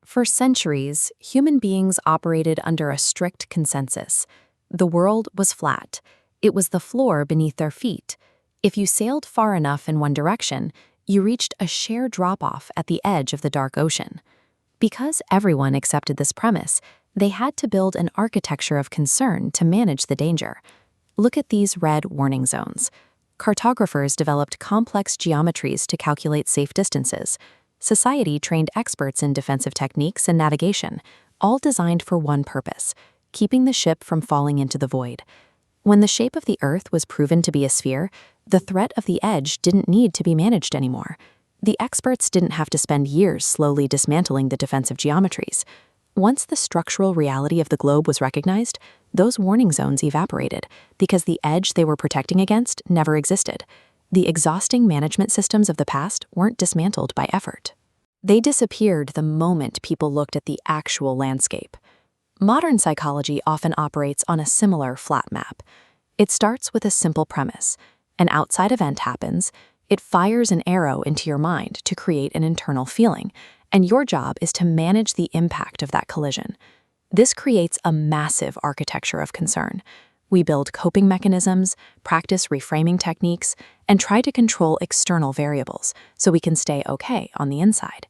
For centuries, human beings operated under a strict consensus. The world was flat. It was the floor beneath their feet. If you sailed far enough in one direction, you reached a sheer drop-off at the edge of the dark ocean. Because everyone accepted this premise, they had to build an architecture of concern to manage the danger. Look at these red warning zones. Cartographers developed complex geometries to calculate safe distances. Society trained experts in defensive techniques and navigation, all designed for one purpose: keeping the ship from falling into the void. When the shape of the Earth was proven to be a sphere, the threat of the edge didn't need to be managed anymore. The experts didn't have to spend years slowly dismantling the defensive geometries. Once the structural reality of the globe was recognized, those warning zones evaporated because the edge they were protecting against never existed. The exhausting management systems of the past weren't dismantled by effort. They disappeared the moment people looked at the actual landscape. Modern psychology often operates on a similar flat map. It starts with a simple premise. An outside event happens, it fires an arrow into your mind to create an internal feeling, and your job is to manage the impact of that collision. This creates a massive architecture of concern. We build coping mechanisms, practice reframing techniques, and try to control external variables so we can stay okay on the inside.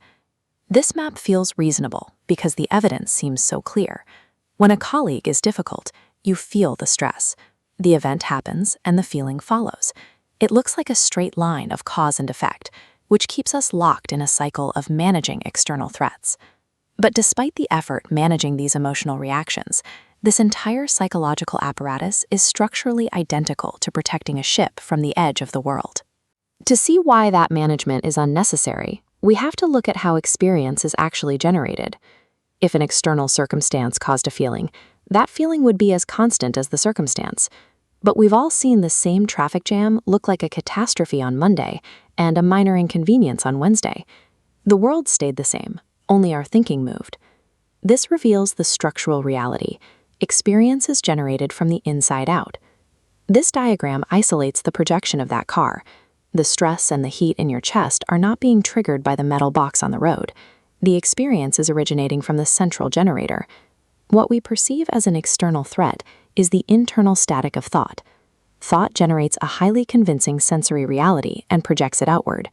This map feels reasonable because the evidence seems so clear. When a colleague is difficult, you feel the stress. The event happens and the feeling follows. It looks like a straight line of cause and effect, which keeps us locked in a cycle of managing external threats. But despite the effort managing these emotional reactions, this entire psychological apparatus is structurally identical to protecting a ship from the edge of the world. To see why that management is unnecessary, we have to look at how experience is actually generated. If an external circumstance caused a feeling, that feeling would be as constant as the circumstance. But we've all seen the same traffic jam look like a catastrophe on Monday and a minor inconvenience on Wednesday. The world stayed the same, only our thinking moved. This reveals the structural reality. Experience is generated from the inside out. This diagram isolates the projection of that car. The stress and the heat in your chest are not being triggered by the metal box on the road. The experience is originating from the central generator. What we perceive as an external threat is the internal static of thought. Thought generates a highly convincing sensory reality and projects it outward.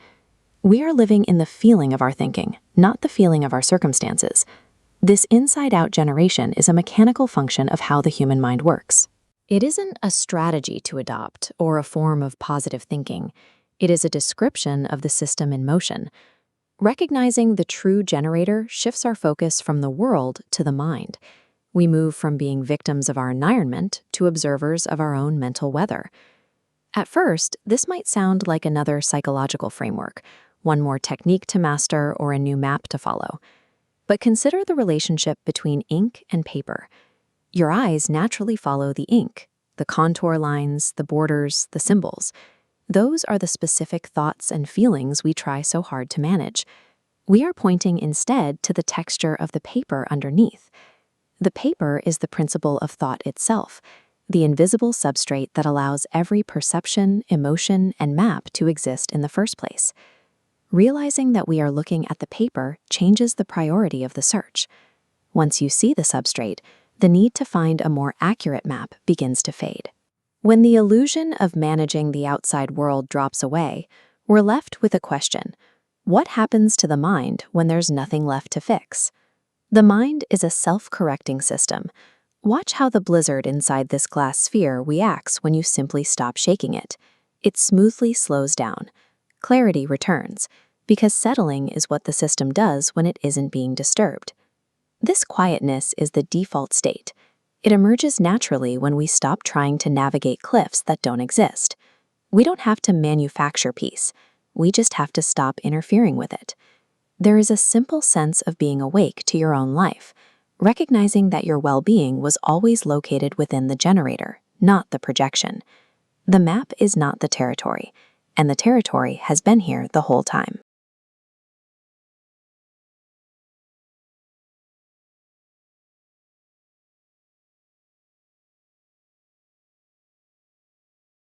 We are living in the feeling of our thinking, not the feeling of our circumstances. This inside-out generation is a mechanical function of how the human mind works. It isn't a strategy to adopt or a form of positive thinking. It is a description of the system in motion. Recognizing the true generator shifts our focus from the world to the mind. We move from being victims of our environment to observers of our own mental weather. At first, this might sound like another psychological framework, one more technique to master or a new map to follow. But consider the relationship between ink and paper. Your eyes naturally follow the ink, the contour lines, the borders, the symbols. Those are the specific thoughts and feelings we try so hard to manage. We are pointing instead to the texture of the paper underneath. The paper is the principle of thought itself, the invisible substrate that allows every perception, emotion, and map to exist in the first place. Realizing that we are looking at the paper changes the priority of the search. Once you see the substrate, the need to find a more accurate map begins to fade. When the illusion of managing the outside world drops away, we're left with a question: what happens to the mind when there's nothing left to fix? The mind is a self-correcting system. Watch how the blizzard inside this glass sphere reacts when you simply stop shaking it. It smoothly slows down. Clarity returns, because settling is what the system does when it isn't being disturbed. This quietness is the default state. It emerges naturally when we stop trying to navigate cliffs that don't exist. We don't have to manufacture peace. We just have to stop interfering with it. There is a simple sense of being awake to your own life, recognizing that your well-being was always located within the generator, not the projection. The map is not the territory, and the territory has been here the whole time.